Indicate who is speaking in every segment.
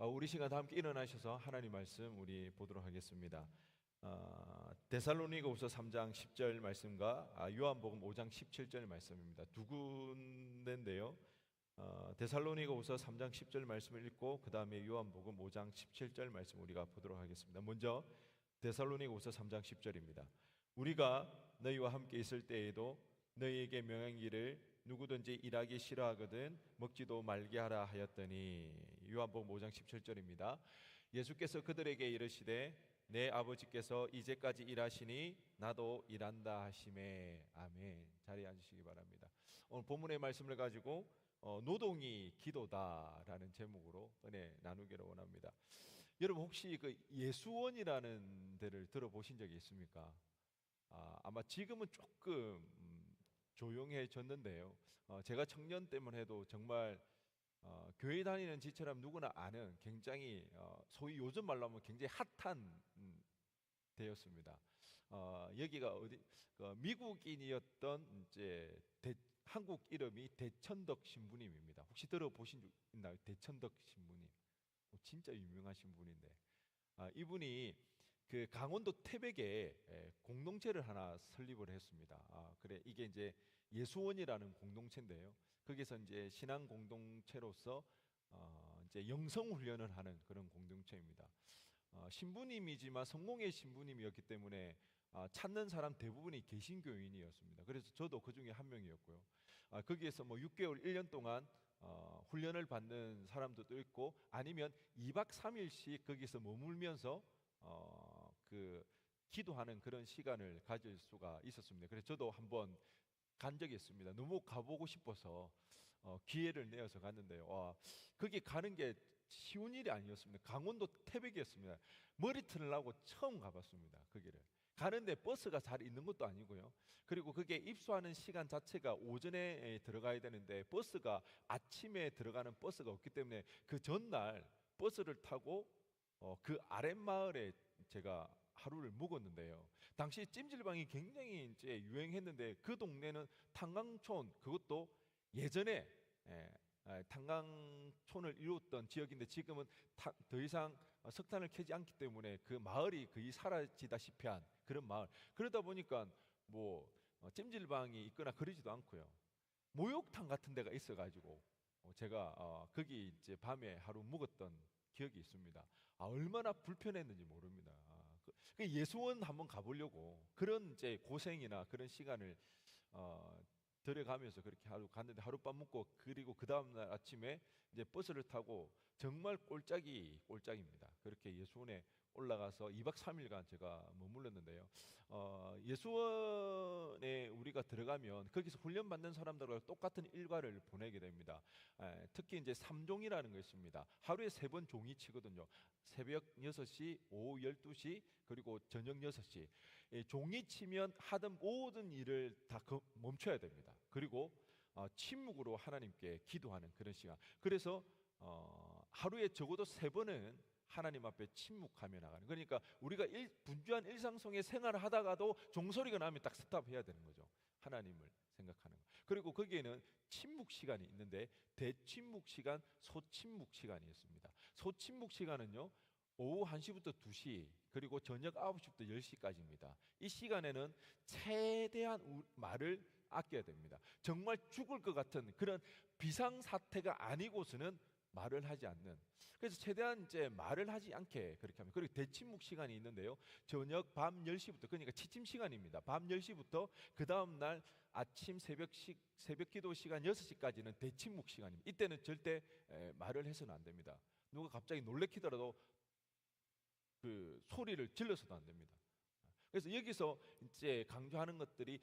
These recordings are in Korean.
Speaker 1: 우리 시간 다 함께 일어나셔서 하나님 말씀 우리 보도록 하겠습니다. 데살로니가후서 3장 10절 말씀과 요한복음 5장 17절 말씀입니다. 두 군데인데요. 데살로니가후서 3장 10절 말씀을 읽고 그 다음에 요한복음 5장 17절 말씀 우리가 보도록 하겠습니다. 먼저 데살로니가후서 3장 10절입니다. 우리가 너희와 함께 있을 때에도 너희에게 명한 길을 누구든지 일하기 싫어하거든 먹지도 말게 하라 하였더니, 요한복음 5장 17절입니다. 예수께서 그들에게 이르시되 내 아버지께서 이제까지 일하시니 나도 일한다 하시매. 아멘. 자리에 앉으시기 바랍니다. 오늘 본문의 말씀을 가지고 노동이 기도다라는 제목으로 은혜 나누기를 원합니다. 여러분 혹시 그 예수원이라는 데를 들어보신 적이 있습니까? 아마 지금은 조금 조용해졌는데요. 제가 청년 때만 해도 정말 교회 다니는 지처럼 누구나 아는 굉장히 소위 요즘 말로 하면 굉장히 핫한 데였습니다. 여기가 어디 미국인이었던 이제 한국 이름이 대천덕 신부님입니다. 혹시 들어보신 적 있나요? 대천덕 신부님. 진짜 유명하신 분인데 이분이 그 강원도 태백에 공동체를 하나 설립을 했습니다. 그래 이게 이제 예수원이라는 공동체인데요. 거기서 이제 신앙 공동체로서 이제 영성 훈련을 하는 그런 공동체입니다. 신부님이지만 성공의 신부님이었기 때문에 찾는 사람 대부분이 개신교인이었습니다. 그래서 저도 그 중에 한 명이었고요. 거기에서 뭐 6개월, 1년 동안 훈련을 받는 사람들도 있고 아니면 2박 3일씩 거기서 머물면서 그 기도하는 그런 시간을 가질 수가 있었습니다. 그래서 저도 한번 간 적이 있습니다. 너무 가보고 싶어서 기회를 내어서 갔는데요. 거기 가는 게 쉬운 일이 아니었습니다. 강원도 태백이었습니다. 머리털을 나고 처음 가봤습니다. 거기를 가는데 버스가 잘 있는 것도 아니고요. 그리고 그게 입소하는 시간 자체가 오전에 들어가야 되는데 버스가 아침에 들어가는 버스가 없기 때문에 그 전날 버스를 타고 그 아랫마을에 제가 하루를 묵었는데요. 당시 찜질방이 굉장히 이제 유행했는데 그 동네는 탄광촌, 그것도 예전에 탄광촌을 이루었던 지역인데 지금은 더 이상 석탄을 캐지 않기 때문에 그 마을이 거의 사라지다시피 한 그런 마을. 그러다 보니까 뭐 찜질방이 있거나 그러지도 않고요. 목욕탕 같은 데가 있어가지고 제가 거기 이제 밤에 하루 묵었던 기억이 있습니다. 얼마나 불편했는지 모릅니다. 그 예수원 한번 가보려고 그런 이제 고생이나 그런 시간을 들어가면서 그렇게 하루 갔는데 하룻밤 묵고 그리고 그 다음날 아침에 이제 버스를 타고 정말 꼴짝입니다. 그렇게 예수원에 올라가서 2박 3일간 제가 머물렀는데요. 예수원에 우리가 들어가면 거기서 훈련받는 사람들과 똑같은 일과를 보내게 됩니다. 특히 이제 3종이라는 거 있습니다. 하루에 3번 종이 치거든요. 새벽 6시, 오후 12시, 그리고 저녁 6시. 종이 치면 하던 모든 일을 다 멈춰야 됩니다. 그리고 침묵으로 하나님께 기도하는 그런 시간. 그래서 하루에 적어도 3번은 하나님 앞에 침묵하며 나가는. 그러니까 우리가 분주한 일상 속의 생활을 하다가도 종소리가 나면 딱 스탑해야 되는 거죠. 하나님을 생각하는 거. 그리고 거기에는 침묵 시간이 있는데 대침묵 시간, 소침묵 시간이 있습니다. 소침묵 시간은요 오후 1시부터 2시 그리고 저녁 9시부터 10시까지입니다. 이 시간에는 최대한 말을 아껴야 됩니다. 정말 죽을 것 같은 그런 비상사태가 아니고서는 말을 하지 않는. 그래서 최대한 이제 말을 하지 않게 그렇게 합니다. 그리고 대침묵 시간이 있는데요. 저녁 밤 10시부터 그러니까 취침 시간입니다. 밤 10시부터 그 다음 날 아침 새벽 기도 시간 6시까지는 대침묵 시간입니다. 이때는 절대 말을 해서는 안 됩니다. 누가 갑자기 놀래키더라도 그 소리를 질러서도 안 됩니다. 그래서 여기서 이제 강조하는 것들이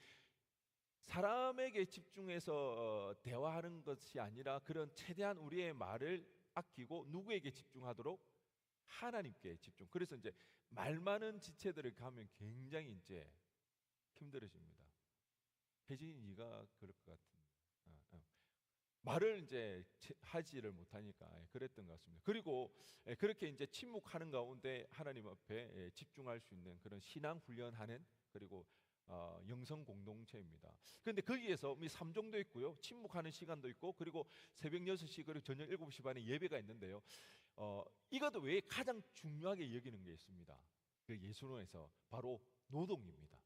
Speaker 1: 사람에게 집중해서 대화하는 것이 아니라 그런 최대한 우리의 말을 아끼고 누구에게 집중하도록 하나님께 집중. 그래서 이제 말 많은 지체들을 가면 굉장히 이제 힘들어집니다. 혜진이 네가 그럴 것 같은데 말을 이제 하지를 못하니까 그랬던 것 같습니다. 그리고 그렇게 이제 침묵하는 가운데 하나님 앞에 집중할 수 있는 그런 신앙 훈련하는 그리고 영성 공동체입니다. 그런데 거기에서 3종도 있고요. 침묵하는 시간도 있고 그리고 새벽 6시 그리고 저녁 7시 반에 예배가 있는데요. 이것도 왜 가장 중요하게 여기는 게 있습니다. 그 예수론에서 바로 노동입니다.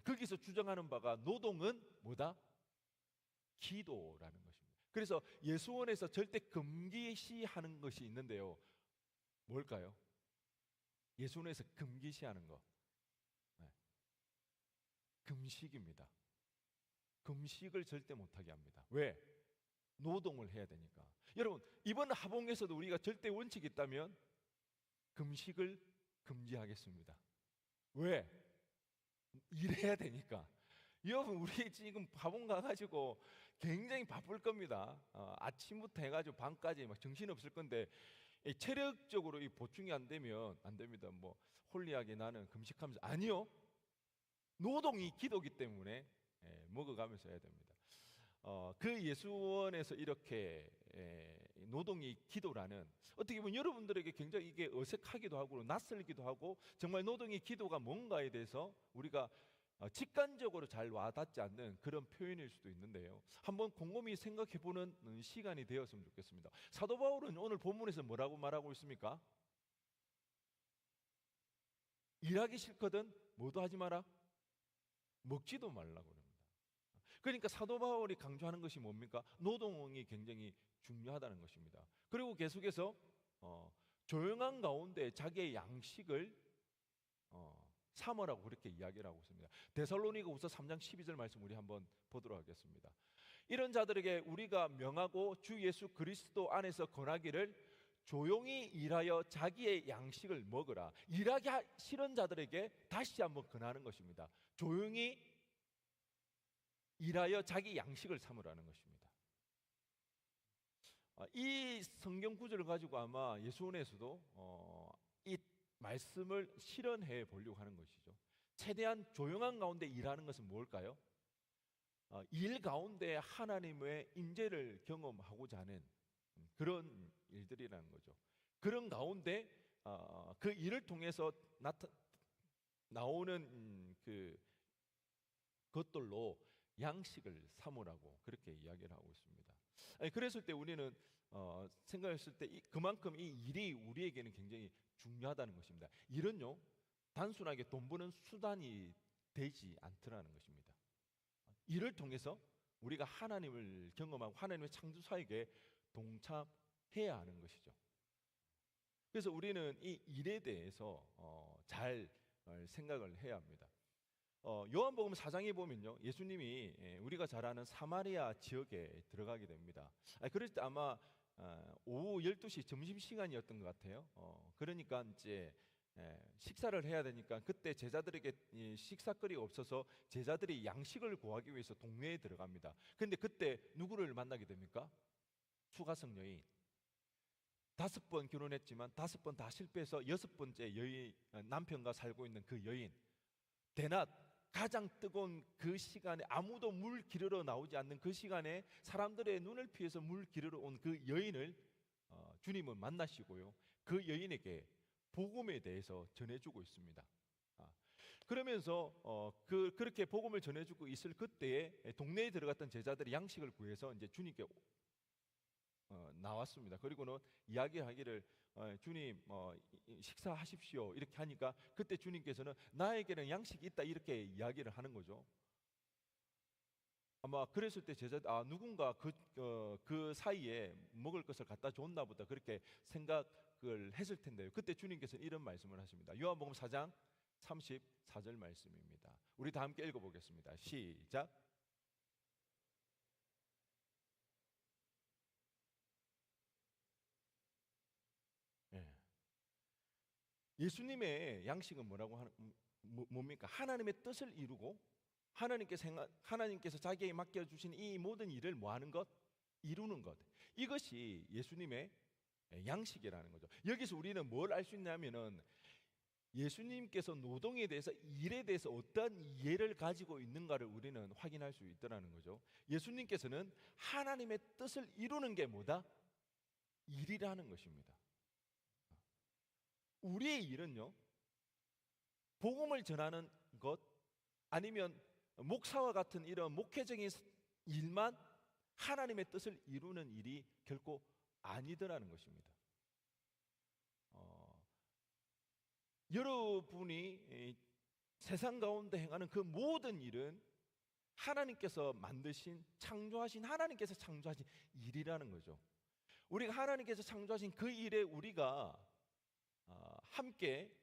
Speaker 1: 거기서 주장하는 바가 노동은 뭐다? 기도라는 것입니다. 그래서 예수원에서 절대 금기시하는 것이 있는데요. 뭘까요? 예수원에서 금기시하는 거, 금식입니다. 금식을 절대 못하게 합니다. 왜? 노동을 해야 되니까. 여러분, 이번 하봉에서도 우리가 절대 원칙이 있다면 금식을 금지하겠습니다. 왜? 일해야 되니까. 여러분, 우리 지금 하봉 가가지고 굉장히 바쁠 겁니다. 아침부터 해가지고 밤까지 막 정신 없을 건데, 체력적으로 이 보충이 안 되면 안 됩니다. 뭐 홀리하게 나는 금식하면서, 아니요. 노동이 기도기 때문에 먹어가면서 해야 됩니다. 그 예수원에서 이렇게 노동이 기도라는, 어떻게 보면 여러분들에게 굉장히 이게 어색하기도 하고 낯설기도 하고, 정말 노동이 기도가 뭔가에 대해서 우리가 직관적으로 잘 와닿지 않는 그런 표현일 수도 있는데요. 한번 곰곰이 생각해보는 시간이 되었으면 좋겠습니다. 사도 바울은 오늘 본문에서 뭐라고 말하고 있습니까? 일하기 싫거든 뭐도 하지 마라? 먹지도 말라고 합니다. 그러니까 사도 바울이 강조하는 것이 뭡니까? 노동이 굉장히 중요하다는 것입니다. 그리고 계속해서 조용한 가운데 자기의 양식을 삼으라고 그렇게 이야기를 하고 있습니다. 데살로니가후서 3장 12절 말씀 우리 한번 보도록 하겠습니다. 이런 자들에게 우리가 명하고 주 예수 그리스도 안에서 권하기를 조용히 일하여 자기의 양식을 먹으라. 일하기 싫은 자들에게 다시 한번 권하는 것입니다. 조용히 일하여 자기 양식을 삼으라는 것입니다. 이 성경 구절을 가지고 아마 예수원에서도 이 말씀을 실현해 보려고 하는 것이죠. 최대한 조용한 가운데 일하는 것은 무엇일까요? 일 가운데 하나님의 인재를 경험하고자 하는 그런 일들이라는 거죠. 그런 가운데 그 일을 통해서 나오는 그 것들로 양식을 삼으라고 그렇게 이야기를 하고 있습니다. 그랬을 때 우리는 생각했을 때 그만큼 이 일이 우리에게는 굉장히 중요하다는 것입니다. 일은요, 단순하게 돈 버는 수단이 되지 않더라는 것입니다. 일을 통해서 우리가 하나님을 경험하고 하나님의 창조사에게 동참해야 하는 것이죠. 그래서 우리는 이 일에 대해서 잘 생각을 해야 합니다. 요한복음 4장에 보면요, 예수님이 우리가 잘 아는 사마리아 지역에 들어가게 됩니다. 그럴 때 아마 오후 12시 점심시간이었던 것 같아요. 그러니까 이제 식사를 해야 되니까 그때 제자들에게 식사거리가 없어서 제자들이 양식을 구하기 위해서 동네에 들어갑니다. 근데 그때 누구를 만나게 됩니까? 수가성 여인. 5번 결혼했지만 5번 다 실패해서 6번째 여인, 남편과 살고 있는 그 여인. 대낮 가장 뜨거운 그 시간에 아무도 물 기르러 나오지 않는 그 시간에 사람들의 눈을 피해서 물 기르러 온 그 여인을 주님은 만나시고요, 그 여인에게 복음에 대해서 전해주고 있습니다. 그러면서 그렇게 복음을 전해주고 있을 그때에 동네에 들어갔던 제자들이 양식을 구해서 이제 주님께 나왔습니다. 그리고는 이야기하기를 주님 식사하십시오 이렇게 하니까 그때 주님께서는 나에게는 양식이 있다 이렇게 이야기를 하는 거죠. 아마 그랬을 때 제자들 누군가 그 사이에 먹을 것을 갖다 줬나 보다 그렇게 생각을 했을 텐데요. 그때 주님께서는 이런 말씀을 하십니다. 요한복음 4장 34절 말씀입니다. 우리 다 함께 읽어보겠습니다. 시작. 예수님의 양식은 뭡니까? 하나님의 뜻을 이루고 하나님께서 자기에게 맡겨주신 이 모든 일을 뭐하는 것? 이루는 것. 이것이 예수님의 양식이라는 거죠. 여기서 우리는 뭘 알 수 있냐면은 예수님께서 노동에 대해서, 일에 대해서 어떤 이해를 가지고 있는가를 우리는 확인할 수 있다는 거죠. 예수님께서는 하나님의 뜻을 이루는 게 뭐다? 일이라는 것입니다. 우리의 일은요, 복음을 전하는 것 아니면 목사와 같은 이런 목회적인 일만 하나님의 뜻을 이루는 일이 결코 아니더라는 것입니다. 여러분이 세상 가운데 행하는 그 모든 일은 하나님께서 만드신, 창조하신, 하나님께서 창조하신 일이라는 거죠. 우리가 하나님께서 창조하신 그 일에 우리가 함께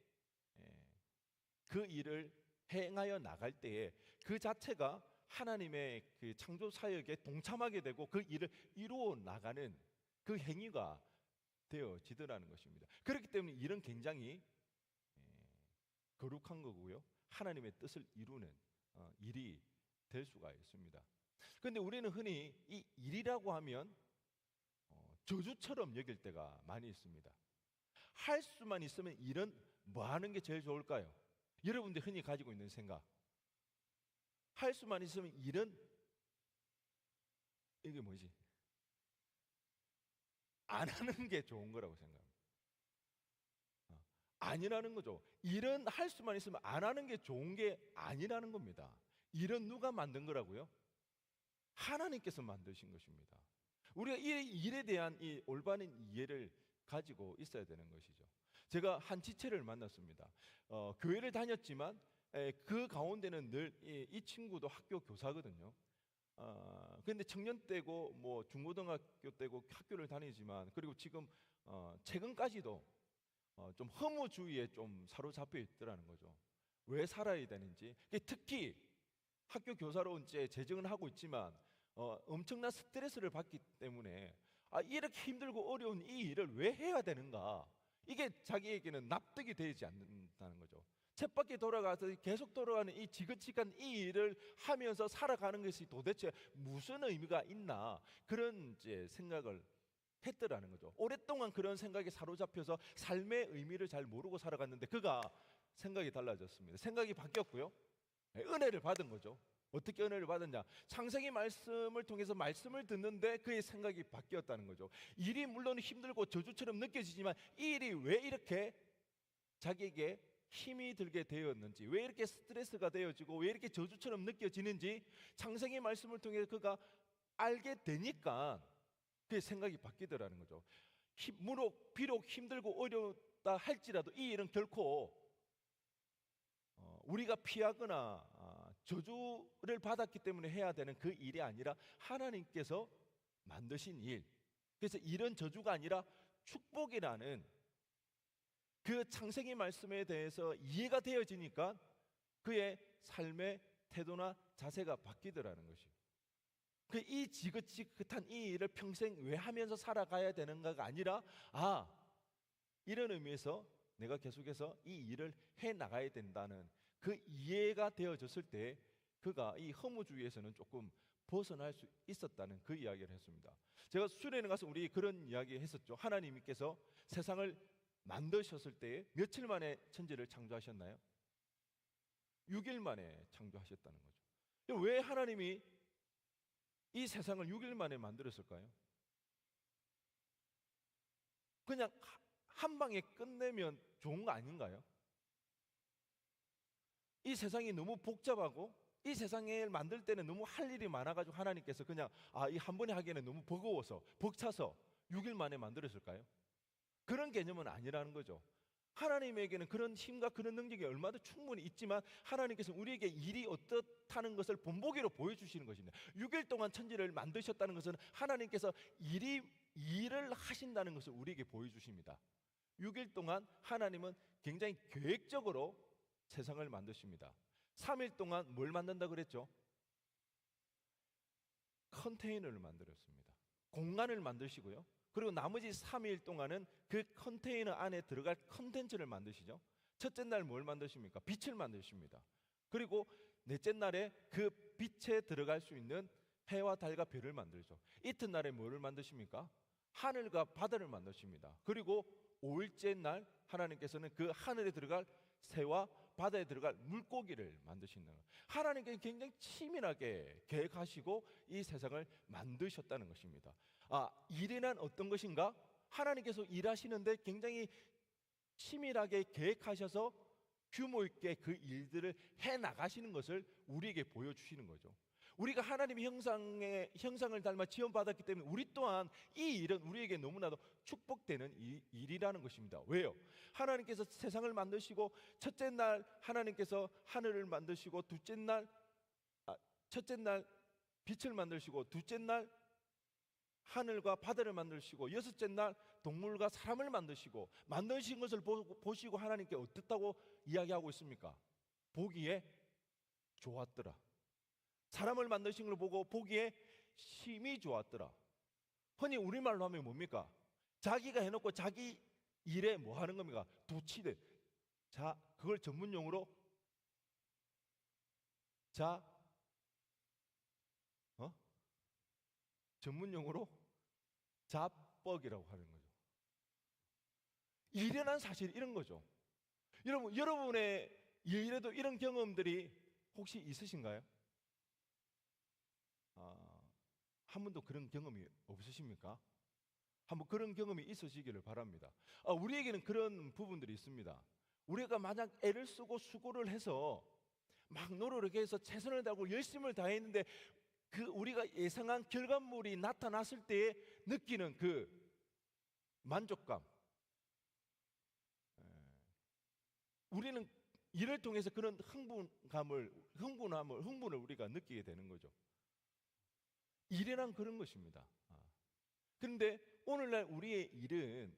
Speaker 1: 그 일을 행하여 나갈 때에 그 자체가 하나님의 그 창조 사역에 동참하게 되고 그 일을 이루어 나가는 그 행위가 되어지더라는 것입니다. 그렇기 때문에 일은 굉장히 거룩한 거고요. 하나님의 뜻을 이루는 일이 될 수가 있습니다. 그런데 우리는 흔히 이 일이라고 하면 저주처럼 여길 때가 많이 있습니다. 할 수만 있으면 일은 뭐 하는 게 제일 좋을까요? 여러분들 흔히 가지고 있는 생각. 할 수만 있으면 일은 이게 뭐지? 안 하는 게 좋은 거라고 생각합니다. 아니라는 거죠. 일은 할 수만 있으면 안 하는 게 좋은 게 아니라는 겁니다. 일은 누가 만든 거라고요? 하나님께서 만드신 것입니다. 우리가 이 일에 대한 이 올바른 이해를 가지고 있어야 되는 것이죠. 제가 한 지체를 만났습니다. 교회를 다녔지만 그 가운데는 늘 이 친구도 학교 교사거든요. 그런데 청년 때고 뭐 중고등학교 때고 학교를 다니지만, 그리고 지금 최근까지도 좀 허무주의에 좀 사로잡혀 있더라는 거죠. 왜 살아야 되는지. 특히 학교 교사로 이제 재직은 하고 있지만 엄청난 스트레스를 받기 때문에 이렇게 힘들고 어려운 이 일을 왜 해야 되는가, 이게 자기에게는 납득이 되지 않는다는 거죠. 쳇바퀴 돌아가서 계속 돌아가는 이 지긋지긋한 이 일을 하면서 살아가는 것이 도대체 무슨 의미가 있나, 그런 이제 생각을 했더라는 거죠. 오랫동안 그런 생각에 사로잡혀서 삶의 의미를 잘 모르고 살아갔는데 그가 생각이 달라졌습니다. 생각이 바뀌었고요. 은혜를 받은 거죠. 어떻게 은혜를 받았냐? 창세기 말씀을 통해서 말씀을 듣는데 그의 생각이 바뀌었다는 거죠. 일이 물론 힘들고 저주처럼 느껴지지만 이 일이 왜 이렇게 자기에게 힘이 들게 되었는지, 왜 이렇게 스트레스가 되어지고 왜 이렇게 저주처럼 느껴지는지 창세기 말씀을 통해 그가 알게 되니까 그의 생각이 바뀌더라는 거죠. 비록 힘들고 어렵다 할지라도 이 일은 결코 우리가 피하거나 저주를 받았기 때문에 해야 되는 그 일이 아니라 하나님께서 만드신 일. 그래서 일은 저주가 아니라 축복이라는 그 창세기 말씀에 대해서 이해가 되어지니까 그의 삶의 태도나 자세가 바뀌더라는 것이요. 이 지긋지긋한 이 일을 평생 왜 하면서 살아가야 되는가가 아니라 이런 의미에서 내가 계속해서 이 일을 해 나가야 된다는 그 이해가 되어졌을 때 그가 이 허무주의에서는 조금 벗어날 수 있었다는 그 이야기를 했습니다. 제가 수련회 가서 우리 그런 이야기 했었죠. 하나님께서 세상을 만드셨을 때 며칠 만에 천지를 창조하셨나요? 6일 만에 창조하셨다는 거죠. 왜 하나님이 이 세상을 6일 만에 만들었을까요? 그냥 한 방에 끝내면 좋은 거 아닌가요? 이 세상이 너무 복잡하고 이 세상을 만들 때는 너무 할 일이 많아가지고 하나님께서 그냥 이 한 번에 하기에는 너무 버거워서 벅차서 6일 만에 만들었을까요? 그런 개념은 아니라는 거죠. 하나님에게는 그런 힘과 그런 능력이 얼마나 충분히 있지만 하나님께서 우리에게 일이 어떻다는 것을 본보기로 보여주시는 것입니다. 6일 동안 천지를 만드셨다는 것은 하나님께서 일을 하신다는 것을 우리에게 보여주십니다. 6일 동안 하나님은 굉장히 계획적으로 세상을 만드십니다. 3일 동안 뭘 만든다 그랬죠? 컨테이너를 만들었습니다. 공간을 만드시고요. 그리고 나머지 3일 동안은 그 컨테이너 안에 들어갈 컨텐츠를 만드시죠. 첫째 날 뭘 만드십니까? 빛을 만드십니다. 그리고 넷째 날에 그 빛에 들어갈 수 있는 해와 달과 별을 만들죠. 이튿날에 뭐를 만드십니까? 하늘과 바다를 만드십니다. 그리고 5일째 날 하나님께서는 그 하늘에 들어갈 새와 바다에 들어갈 물고기를 만드시는 거예요. 하나님께서 굉장히 치밀하게 계획하시고 이 세상을 만드셨다는 것입니다. 일이란 어떤 것인가? 하나님께서 일하시는데 굉장히 치밀하게 계획하셔서 규모 있게 그 일들을 해 나가시는 것을 우리에게 보여주시는 거죠. 우리가 하나님의 형상을 닮아 지원받았기 때문에 우리 또한 이 일은 우리에게 너무나도 축복되는 일이라는 것입니다. 왜요? 하나님께서 세상을 만드시고 첫째 날 하나님께서 하늘을 만드시고 첫째 날 빛을 만드시고 둘째 날 하늘과 바다를 만드시고 여섯째 날 동물과 사람을 만드시고 만드신 것을 보시고 하나님께 어떻다고 이야기하고 있습니까? 보기에 좋았더라. 사람을 만드신 걸 보고 보기에 심히 좋았더라. 흔히 우리말로 하면 뭡니까? 자기가 해놓고 자기 일에 뭐 하는 겁니까? 도치대. 자, 그걸 전문용어로 전문용어로 자뻑이라고 하는 거죠. 일어난 사실 이런 거죠. 여러분의 일에도 이런 경험들이 혹시 있으신가요? 한 번도 그런 경험이 없으십니까? 한번 그런 경험이 있으시기를 바랍니다. 우리에게는 그런 부분들이 있습니다. 우리가 만약 애를 쓰고 수고를 해서 막 노력을 해서 최선을 다하고 열심을 다했는데 그 우리가 예상한 결과물이 나타났을 때에 느끼는 그 만족감, 우리는 이를 통해서 그런 흥분을 우리가 느끼게 되는 거죠. 일이란 그런 것입니다. 그런데 오늘날 우리의 일은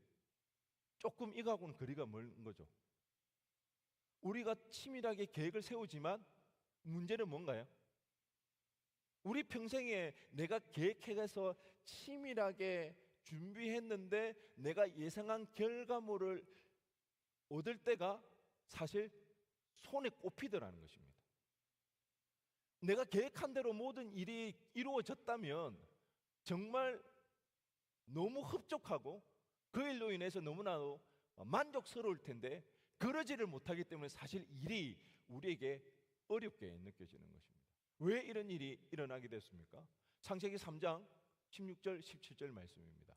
Speaker 1: 조금 이거하고는 거리가 먼 거죠. 우리가 치밀하게 계획을 세우지만 문제는 뭔가요? 우리 평생에 내가 계획해서 치밀하게 준비했는데 내가 예상한 결과물을 얻을 때가 사실 손에 꼽히더라는 것입니다. 내가 계획한 대로 모든 일이 이루어졌다면 정말 너무 흡족하고 그 일로 인해서 너무나도 만족스러울 텐데 그러지를 못하기 때문에 사실 일이 우리에게 어렵게 느껴지는 것입니다. 왜 이런 일이 일어나게 됐습니까? 창세기 3장 16절 17절 말씀입니다.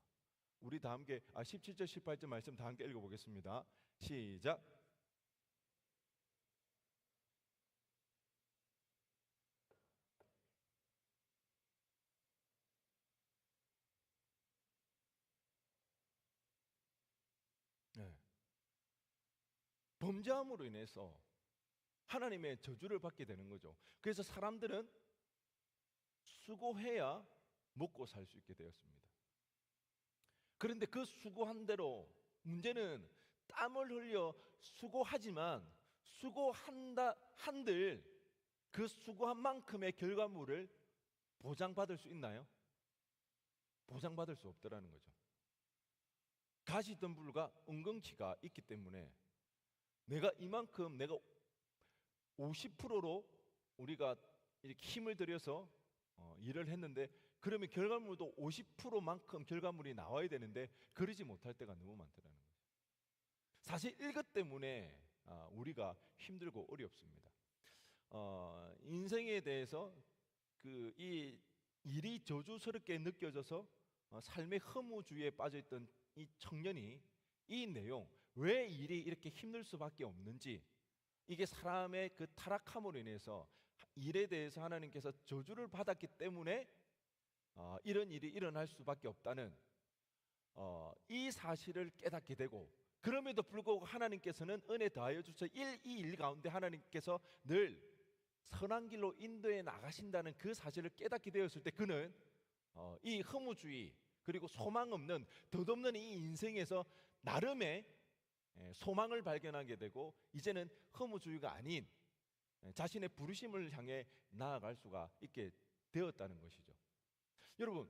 Speaker 1: 우리 다 함께 17절 18절 말씀 다 함께 읽어보겠습니다. 시작. 네. 범죄함으로 인해서 하나님의 저주를 받게 되는 거죠. 그래서 사람들은 수고해야 먹고 살 수 있게 되었습니다. 그런데 그 수고한 대로 문제는 땀을 흘려 수고하지만 한들 그 수고한 만큼의 결과물을 보장받을 수 있나요? 보장받을 수 없더라는 거죠. 가시덤불과 엉겅퀴가 있기 때문에 내가 50%로 우리가 이렇게 힘을 들여서 일을 했는데 그러면 결과물도 50%만큼 결과물이 나와야 되는데 그러지 못할 때가 너무 많더라는 거죠. 사실 이것 때문에 우리가 힘들고 어렵습니다. 인생에 대해서 이 일이 저주스럽게 느껴져서 삶의 허무주의에 빠져있던 이 청년이 이 내용, 왜 일이 이렇게 힘들 수밖에 없는지, 이게 사람의 그 타락함으로 인해서 일에 대해서 하나님께서 저주를 받았기 때문에 이런 일이 일어날 수밖에 없다는 이 사실을 깨닫게 되고, 그럼에도 불구하고 하나님께서는 은혜 더하여 주셔서 이 일 가운데 하나님께서 늘 선한 길로 인도해 나가신다는 그 사실을 깨닫게 되었을 때 그는 이 허무주의 그리고 소망 없는 덧없는 이 인생에서 나름의 소망을 발견하게 되고 이제는 허무주의가 아닌 자신의 부르심을 향해 나아갈 수가 있게 되었다는 것이죠. 여러분,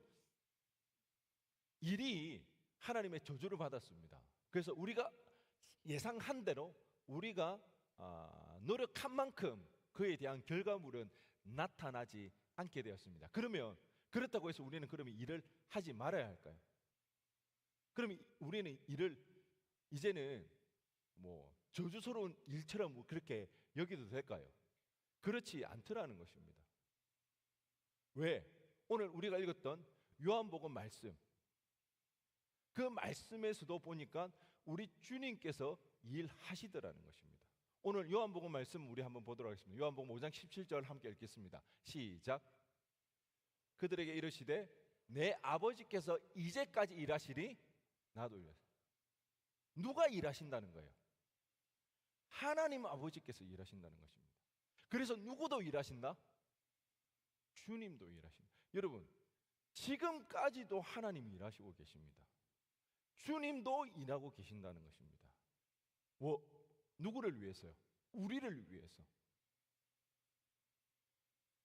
Speaker 1: 일이 하나님의 저주를 받았습니다. 그래서 우리가 예상한 대로 우리가 노력한 만큼 그에 대한 결과물은 나타나지 않게 되었습니다. 그러면 그렇다고 해서 우리는 그러면 일을 하지 말아야 할까요? 그럼 우리는 일을 이제는 뭐 저주스러운 일처럼 그렇게 여기도 될까요? 그렇지 않더라는 것입니다. 왜? 오늘 우리가 읽었던 요한복음 말씀, 그 말씀에서도 보니까 우리 주님께서 일하시더라는 것입니다. 오늘 요한복음 말씀 우리 한번 보도록 하겠습니다. 요한복음 5장 17절 함께 읽겠습니다. 시작. 그들에게 이르시되 내 아버지께서 이제까지 일하시니 나도 일하시. 누가 일하신다는 거예요? 하나님 아버지께서 일하신다는 것입니다. 그래서 누구도 일하신다? 주님도 일하신다. 여러분, 지금까지도 하나님이 일하시고 계십니다. 주님도 일하고 계신다는 것입니다. 누구를 위해서요? 우리를 위해서.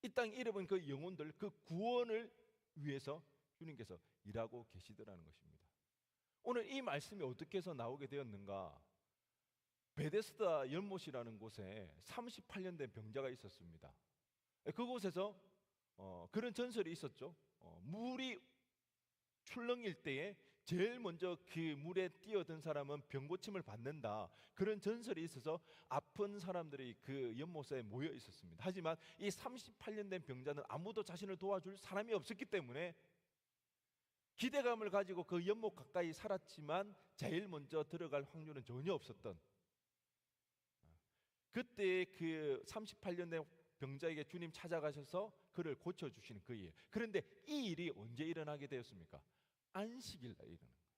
Speaker 1: 이 땅에 잃어버린 그 영혼들, 그 구원을 위해서 주님께서 일하고 계시더라는 것입니다. 오늘 이 말씀이 어떻게 해서 나오게 되었는가? 베데스다 연못이라는 곳에 38년 된 병자가 있었습니다. 그곳에서 그런 전설이 있었죠. 물이 출렁일 때에 제일 먼저 그 물에 뛰어든 사람은 병고침을 받는다, 그런 전설이 있어서 아픈 사람들이 그 연못에 모여 있었습니다. 하지만 이 38년 된 병자는 아무도 자신을 도와줄 사람이 없었기 때문에 기대감을 가지고 그 연못 가까이 살았지만 제일 먼저 들어갈 확률은 전혀 없었던, 그때 그 38년 된 병자에게 주님 찾아가셔서 그를 고쳐주시는 그 일. 그런데 이 일이 언제 일어나게 되었습니까? 안식일 날 일어난 거예요.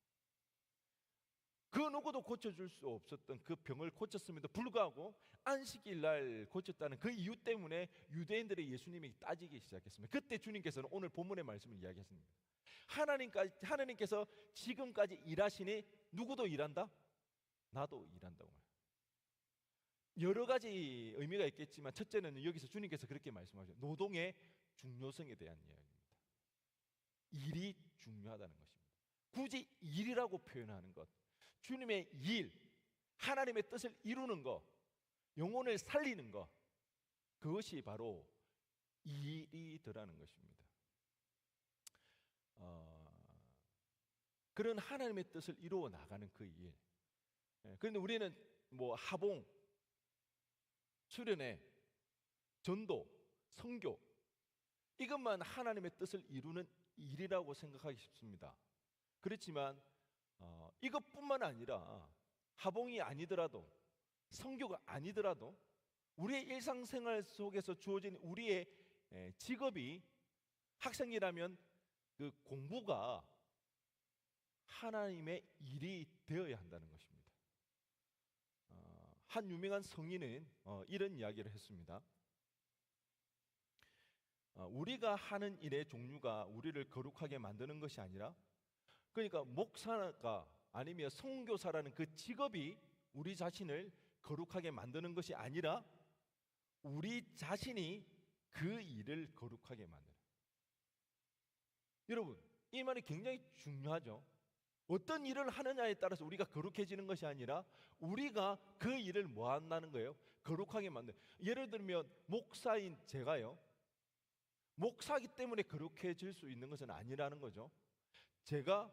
Speaker 1: 그 누구도 고쳐줄 수 없었던 그 병을 고쳤음에도 불구하고 안식일 날 고쳤다는 그 이유 때문에 유대인들의 예수님이 따지기 시작했습니다. 그때 주님께서는 오늘 본문의 말씀을 이야기했습니다. 하나님께서 지금까지 일하시니 누구도 일한다? 나도 일한다고 말해요. 여러 가지 의미가 있겠지만 첫째는 여기서 주님께서 그렇게 말씀하죠. 노동의 중요성에 대한 이야기입니다. 일이 중요하다는 것입니다. 굳이 일이라고 표현하는 것, 주님의 일, 하나님의 뜻을 이루는 것, 영혼을 살리는 것, 그것이 바로 일이더라는 것입니다. 그런 하나님의 뜻을 이루어 나가는 그 일. 그런데 우리는 하봉, 수련회, 전도, 선교, 이것만 하나님의 뜻을 이루는 일이라고 생각하기 쉽습니다. 그렇지만 이것뿐만 아니라 하봉이 아니더라도, 선교가 아니더라도 우리의 일상생활 속에서 주어진 우리의 직업이, 학생이라면 그 공부가 하나님의 일이 되어야 한다는 것입니다. 한 유명한 성인은 이런 이야기를 했습니다. 우리가 하는 일의 종류가 우리를 거룩하게 만드는 것이 아니라, 그러니까 목사가 아니면 선교사라는 그 직업이 우리 자신을 거룩하게 만드는 것이 아니라 우리 자신이 그 일을 거룩하게 만드는. 여러분, 이 말이 굉장히 중요하죠. 어떤 일을 하느냐에 따라서 우리가 거룩해지는 것이 아니라 우리가 그 일을 뭐 한다는 거예요? 거룩하게 만드는. 예를 들면 목사인 제가요, 목사이기 때문에 거룩해질 수 있는 것은 아니라는 거죠. 제가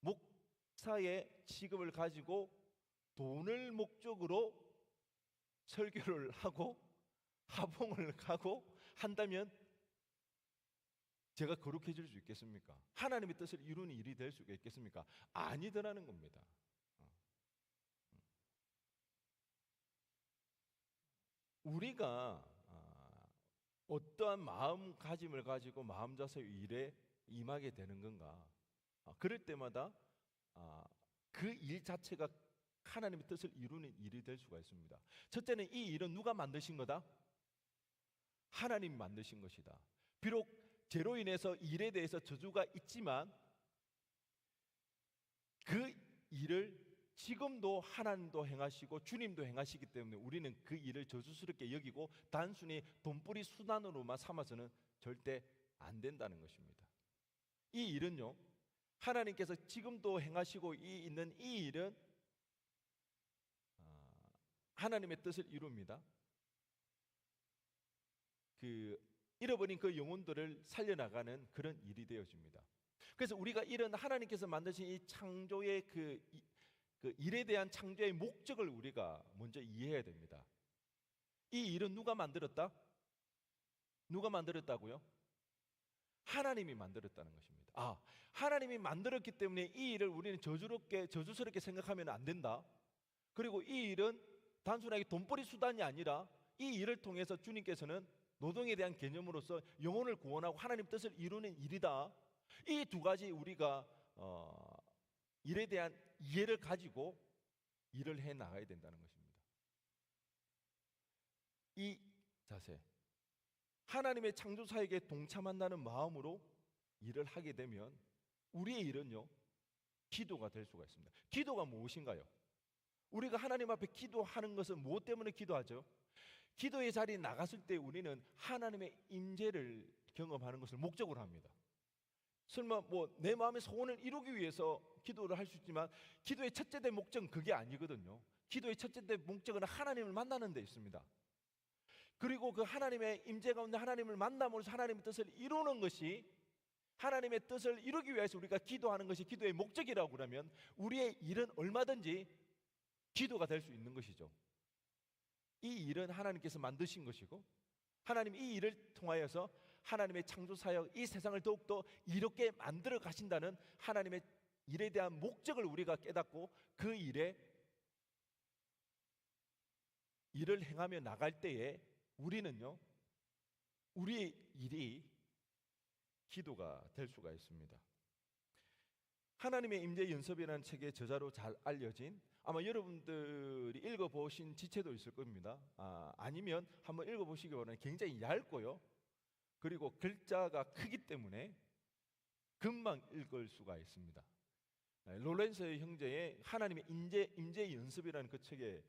Speaker 1: 목사의 직업을 가지고 돈을 목적으로 설교를 하고 하봉을 가고 한다면 제가 거룩해질 수 있겠습니까? 하나님의 뜻을 이루는 일이 될 수가 있겠습니까? 아니더라는 겁니다. 우리가 어떠한 마음가짐을 가지고 마음자세 일에 임하게 되는 건가? 그럴 때마다 그 일 자체가 하나님의 뜻을 이루는 일이 될 수가 있습니다. 첫째는 이 일은 누가 만드신 거다? 하나님이 만드신 것이다. 비록 죄로 인해서 일에 대해서 저주가 있지만 그 일을 지금도 하나님도 행하시고 주님도 행하시기 때문에 우리는 그 일을 저주스럽게 여기고 단순히 돈벌이 수단으로만 삼아서는 절대 안 된다는 것입니다. 이 일은요, 하나님께서 지금도 행하시고 있는 이 일은 하나님의 뜻을 이룹니다. 잃어버린 그 영혼들을 살려나가는 그런 일이 되어집니다. 그래서 우리가 이런 하나님께서 만드신 이 창조의 그 일에 대한 창조의 목적을 우리가 먼저 이해해야 됩니다. 이 일은 누가 만들었다? 누가 만들었다고요? 하나님이 만들었다는 것입니다. 하나님이 만들었기 때문에 이 일을 우리는 저주스럽게 생각하면 안 된다. 그리고 이 일은 단순하게 돈벌이 수단이 아니라 이 일을 통해서 주님께서는 노동에 대한 개념으로서 영혼을 구원하고 하나님 뜻을 이루는 일이다. 이 두 가지 우리가 일에 대한 이해를 가지고 일을 해 나가야 된다는 것입니다. 이 자세, 하나님의 창조 사역에 동참한다는 마음으로 일을 하게 되면 우리의 일은요, 기도가 될 수가 있습니다. 기도가 무엇인가요? 우리가 하나님 앞에 기도하는 것은 무엇 때문에 기도하죠? 기도의 자리에 나갔을 때 우리는 하나님의 임재를 경험하는 것을 목적으로 합니다. 설마 뭐 내 마음의 소원을 이루기 위해서 기도를 할 수 있지만 기도의 첫째 된 목적은 그게 아니거든요. 기도의 첫째 된 목적은 하나님을 만나는 데 있습니다. 그리고 그 하나님의 임재 가운데 하나님을 만남으로써 하나님의 뜻을 이루는 것이, 하나님의 뜻을 이루기 위해서 우리가 기도하는 것이 기도의 목적이라고 그러면 우리의 일은 얼마든지 기도가 될 수 있는 것이죠. 이 일은 하나님께서 만드신 것이고 하나님 이 일을 통하여서 하나님의 창조사역, 이 세상을 더욱더 이롭게 만들어 가신다는 하나님의 일에 대한 목적을 우리가 깨닫고 그 일을 행하며 나갈 때에 우리는요, 우리의 일이 기도가 될 수가 있습니다. 하나님의 임재 연습이라는 책의 저자로 잘 알려진, 아마 여러분들이 읽어보신 지체도 있을 겁니다. 아니면 한번 읽어보시기 바랍니다. 굉장히 얇고요, 그리고 글자가 크기 때문에 금방 읽을 수가 있습니다. 로렌스 형제의 하나님의 임재 연습이라는 그 책의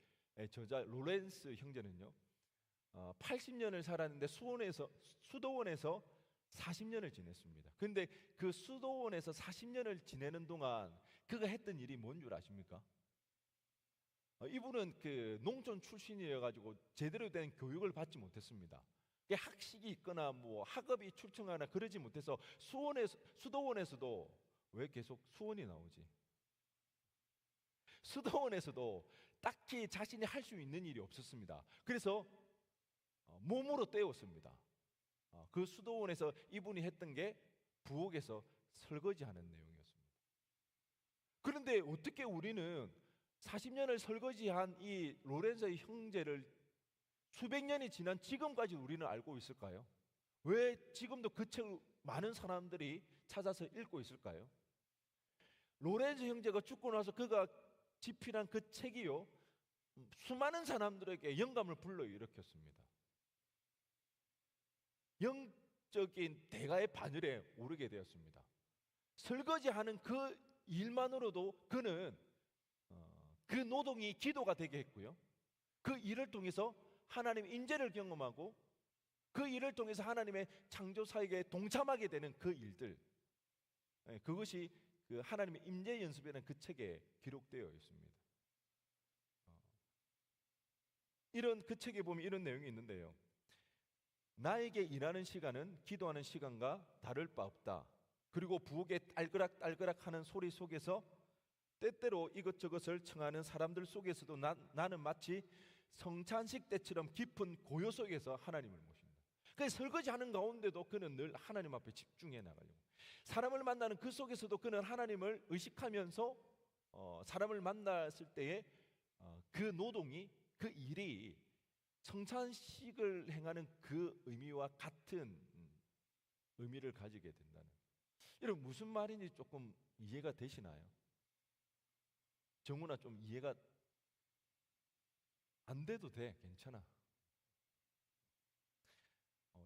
Speaker 1: 저자 로렌스 형제는요, 80년을 살았는데 수도원에서 40년을 지냈습니다. 근데 그 수도원에서 40년을 지내는 동안 그가 했던 일이 뭔 줄 아십니까? 이분은 그 농촌 출신이어 가지고 제대로 된 교육을 받지 못했습니다. 학식이 있거나 뭐 학업이 출중하나 그러지 못해서 수도원에서도, 왜 계속 수원이 나오지? 수도원에서도 딱히 자신이 할 수 있는 일이 없었습니다. 그래서 몸으로 때웠습니다. 그 수도원에서 이분이 했던 게 부엌에서 설거지하는 내용이었습니다. 그런데 어떻게 우리는 40년을 설거지한 이 로렌서의 형제를 수백 년이 지난 지금까지 우리는 알고 있을까요? 왜 지금도 그 책을 많은 사람들이 찾아서 읽고 있을까요? 로렌서 형제가 죽고 나서 그가 집필한 그 책이요, 수많은 사람들에게 영감을 불러일으켰습니다. 영적인 대가의 바늘에 오르게 되었습니다. 설거지하는 그 일만으로도 그는 그 노동이 기도가 되게 했고요, 그 일을 통해서 하나님의 임재를 경험하고 그 일을 통해서 하나님의 창조 사역에 동참하게 되는 그 일들, 그것이 그 하나님의 임재 연습이라는 그 책에 기록되어 있습니다. 이런 그 책에 보면 이런 내용이 있는데요, 나에게 일하는 시간은 기도하는 시간과 다를 바 없다. 그리고 부엌에 딸그락딸그락 하는 소리 속에서 때때로 이것저것을 청하는 사람들 속에서도 나는 마치 성찬식 때처럼 깊은 고요 속에서 하나님을 모십니다. 그 설거지하는 가운데도 그는 늘 하나님 앞에 집중해 나가려고, 사람을 만나는 그 속에서도 그는 하나님을 의식하면서 사람을 만났을 때에 그 노동이, 그 일이 성찬식을 행하는 그 의미와 같은 의미를 가지게 된다는, 이런 무슨 말인지 조금 이해가 되시나요? 정훈아, 좀 이해가 안 돼도 돼, 괜찮아.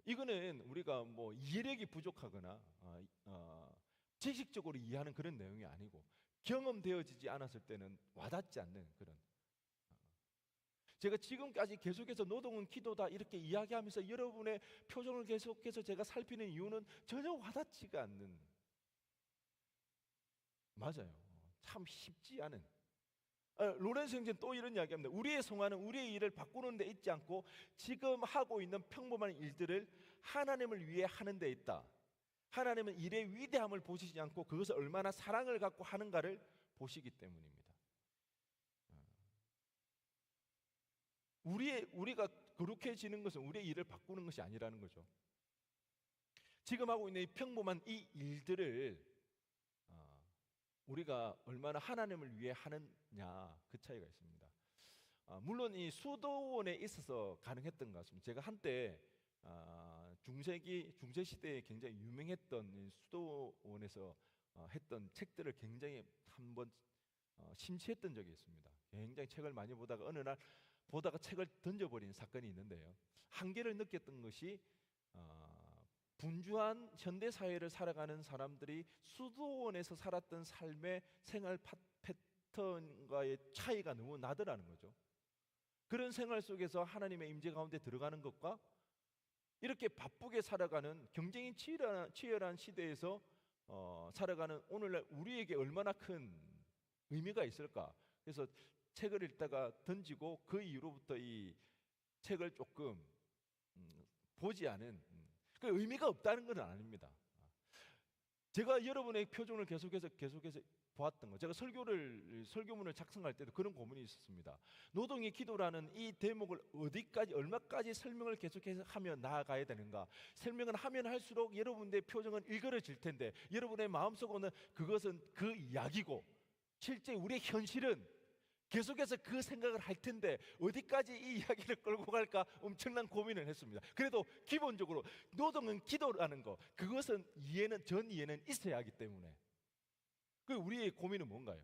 Speaker 1: 이거는 우리가 뭐 이해력이 부족하거나 지식적으로 이해하는 그런 내용이 아니고 경험되어지지 않았을 때는 와닿지 않는 그런, 제가 지금까지 계속해서 노동은 기도다 이렇게 이야기하면서 여러분의 표정을 계속해서 제가 살피는 이유는 전혀 와닿지가 않는, 맞아요, 참 쉽지 않은. 로렌스 형제는 또 이런 이야기합니다. 우리의 성화는 우리의 일을 바꾸는 데 있지 않고 지금 하고 있는 평범한 일들을 하나님을 위해 하는 데 있다. 하나님은 일의 위대함을 보시지 않고 그것을 얼마나 사랑을 갖고 하는가를 보시기 때문입니다. 우리가 거룩해지는 것은 우리의 일을 바꾸는 것이 아니라는 거죠. 지금 하고 있는 이 평범한 이 일들을 우리가 얼마나 하나님을 위해 하느냐, 그 차이가 있습니다. 물론 이 수도원에 있어서 가능했던 것 같습니다. 제가 한때 중세 시대에 굉장히 유명했던 이 수도원에서 했던 책들을 굉장히 한번 심취했던 적이 있습니다. 굉장히 책을 많이 보다가 어느 날 보다가 책을 던져버린 사건이 있는데요. 한계를 느꼈던 것이 분주한 현대 사회를 살아가는 사람들이 수도원에서 살았던 삶의 생활 패턴과의 차이가 너무 나더라는 거죠. 그런 생활 속에서 하나님의 임재 가운데 들어가는 것과 이렇게 바쁘게 살아가는 경쟁이 치열한 시대에서 살아가는 오늘날 우리에게 얼마나 큰 의미가 있을까? 그래서 책을 읽다가 던지고 그 이후로부터 이 책을 조금 보지 않은 그 의미가 없다는 건 아닙니다. 제가 여러분의 표정을 계속해서 보았던 거. 제가 설교문을 작성할 때도 그런 고민이 있었습니다. 노동의 기도라는 이 대목을 어디까지 얼마까지 설명을 계속해서 하며 나아가야 되는가? 설명을 하면 할수록 여러분의 표정은 일그러질 텐데 여러분의 마음속으로는 그것은 그 이야기고 실제 우리의 현실은 계속해서 그 생각을 할 텐데 어디까지 이 이야기를 끌고 갈까 엄청난 고민을 했습니다. 그래도 기본적으로 노동은 기도라는 거, 그것은 전 이해는 있어야 하기 때문에 그 우리의 고민은 뭔가요?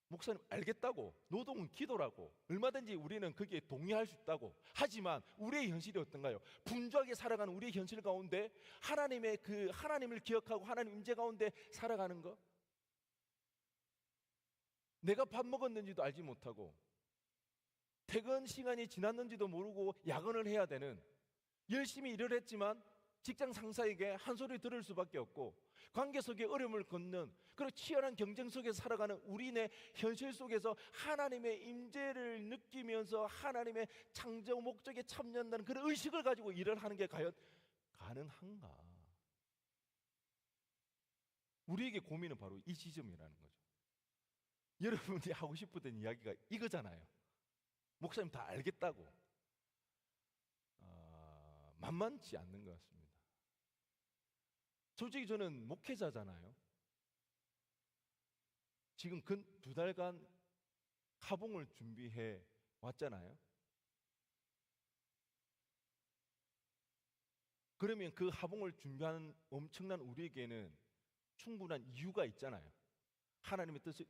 Speaker 1: 목사님 알겠다고, 노동은 기도라고, 얼마든지 우리는 거기에 동의할 수 있다고. 하지만 우리의 현실이 어떤가요? 분주하게 살아가는 우리의 현실 가운데 하나님을 기억하고 하나님 임재 가운데 살아가는 거, 내가 밥 먹었는지도 알지 못하고 퇴근 시간이 지났는지도 모르고 야근을 해야 되는, 열심히 일을 했지만 직장 상사에게 한 소리 들을 수밖에 없고 관계 속에 어려움을 겪는 그런 치열한 경쟁 속에서 살아가는 우리네 현실 속에서 하나님의 임재를 느끼면서 하나님의 창조 목적에 참여한다는 그런 의식을 가지고 일을 하는 게 과연 가능한가? 우리에게 고민은 바로 이 지점이라는 거죠. 여러분이 하고 싶었던 이야기가 이거잖아요. 목사님 다 알겠다고. 만만치 않는 것 같습니다. 솔직히 저는 목회자잖아요. 지금 근 2달간 하봉을 준비해 왔잖아요. 그러면 그 하봉을 준비하는 엄청난 우리에게는 충분한 이유가 있잖아요. 하나님의 뜻을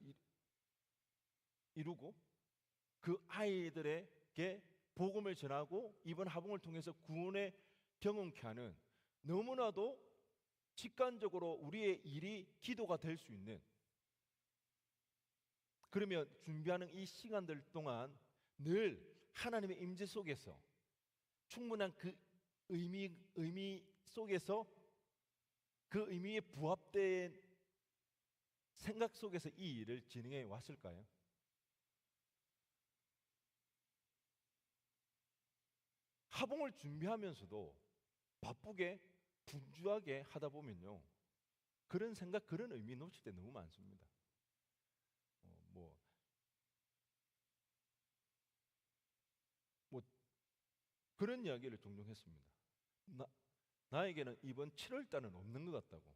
Speaker 1: 이루고 그 아이들에게 복음을 전하고 이번 하봉을 통해서 구원의 경험케 하는, 너무나도 직관적으로 우리의 일이 기도가 될 수 있는, 그러면 준비하는 이 시간들 동안 늘 하나님의 임재 속에서 충분한 그 의미 속에서 그 의미에 부합된 생각 속에서 이 일을 진행해 왔을까요? 하봉을 준비하면서도 바쁘게 분주하게 하다 보면요, 그런 생각, 그런 의미 놓칠 때 너무 많습니다. 그런 이야기를 종종 했습니다. 나에게는 이번 7월 달은 없는 것 같다고.